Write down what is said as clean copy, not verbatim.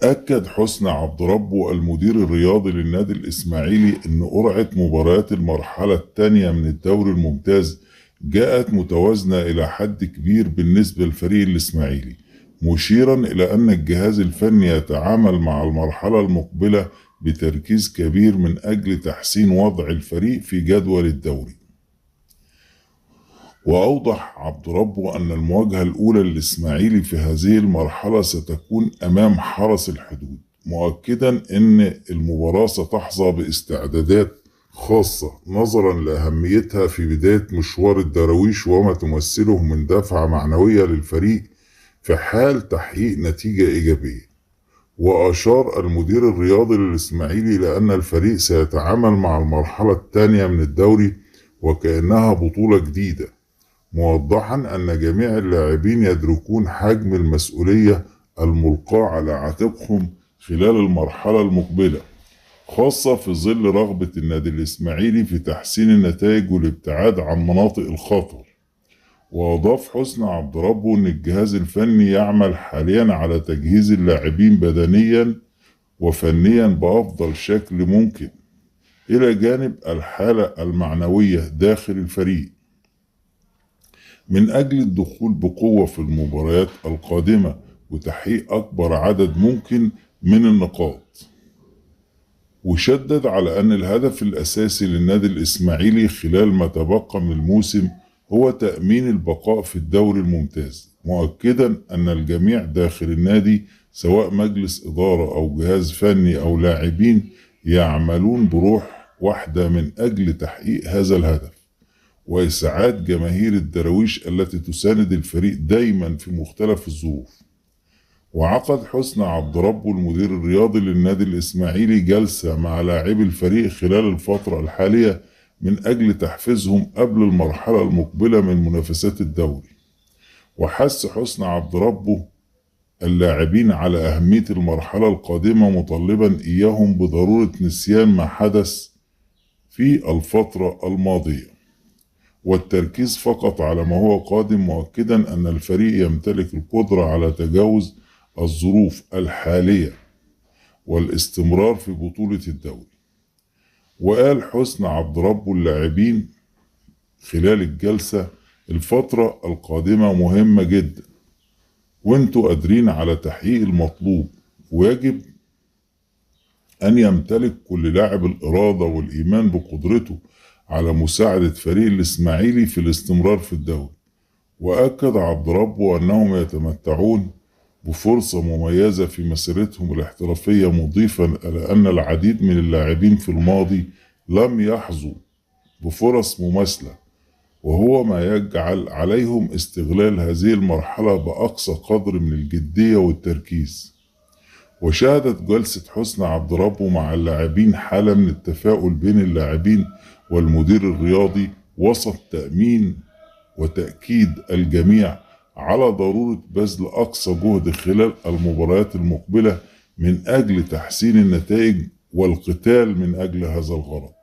أكد حسني عبد ربه المدير الرياضي للنادي الإسماعيلي إن قرعة مباريات المرحلة الثانية من الدوري الممتاز جاءت متوازنة إلى حد كبير بالنسبة للفريق الإسماعيلي، مشيرا إلى أن الجهاز الفني يتعامل مع المرحلة المقبلة بتركيز كبير من أجل تحسين وضع الفريق في جدول الدوري. وأوضح عبد ربه أن المواجهة الأولى للإسماعيلي في هذه المرحلة ستكون أمام حرس الحدود، مؤكدا أن المباراة ستحظى باستعدادات خاصة نظرا لأهميتها في بداية مشوار الدراويش وما تمثله من دفعة معنوية للفريق في حال تحقيق نتيجة إيجابية. وأشار المدير الرياضي للإسماعيلي لأن الفريق سيتعامل مع المرحلة الثانية من الدوري وكأنها بطولة جديدة، موضحا أن جميع اللاعبين يدركون حجم المسؤولية الملقاة على عاتقهم خلال المرحلة المقبلة، خاصة في ظل رغبة النادي الإسماعيلي في تحسين النتائج والابتعاد عن مناطق الخطر. وأضاف حسني عبد ربه أن الجهاز الفني يعمل حاليا على تجهيز اللاعبين بدنيا وفنيا بأفضل شكل ممكن، إلى جانب الحالة المعنوية داخل الفريق من أجل الدخول بقوة في المباريات القادمة وتحقيق أكبر عدد ممكن من النقاط. وشدد على أن الهدف الأساسي للنادي الإسماعيلي خلال ما تبقى من الموسم هو تأمين البقاء في الدوري الممتاز، مؤكدا أن الجميع داخل النادي سواء مجلس إدارة أو جهاز فني أو لاعبين يعملون بروح واحدة من أجل تحقيق هذا الهدف وإسعاد جماهير الدراويش التي تساند الفريق دايما في مختلف الظروف. وعقد حسني عبد ربه المدير الرياضي للنادي الإسماعيلي جلسة مع لاعبي الفريق خلال الفترة الحالية من أجل تحفيزهم قبل المرحلة المقبلة من منافسات الدوري. وحث حسني عبد ربه اللاعبين على أهمية المرحلة القادمة، مطالبا إياهم بضرورة نسيان ما حدث في الفترة الماضية والتركيز فقط على ما هو قادم، مؤكدا أن الفريق يمتلك القدرة على تجاوز الظروف الحالية والاستمرار في بطولة الدوري. وقال حسني عبد ربه اللاعبين خلال الجلسة الفترة القادمة مهمة جدا وانتوا قادرين على تحقيق المطلوب، ويجب أن يمتلك كل لاعب الإرادة والإيمان بقدرته على مساعدة فريق الإسماعيلي في الاستمرار في الدوري. وأكد عبد ربه أنهم يتمتعون بفرصة مميزة في مسيرتهم الاحترافية، مضيفا إلى أن العديد من اللاعبين في الماضي لم يحظوا بفرص مماثلة، وهو ما يجعل عليهم استغلال هذه المرحلة بأقصى قدر من الجدية والتركيز. وشهدت جلسة حسني عبد ربه مع اللاعبين حالة من التفاؤل بين اللاعبين والمدير الرياضي وسط تأمين وتأكيد الجميع على ضرورة بذل أقصى جهد خلال المباريات المقبلة من أجل تحسين النتائج والقتال من أجل هذا الغرض.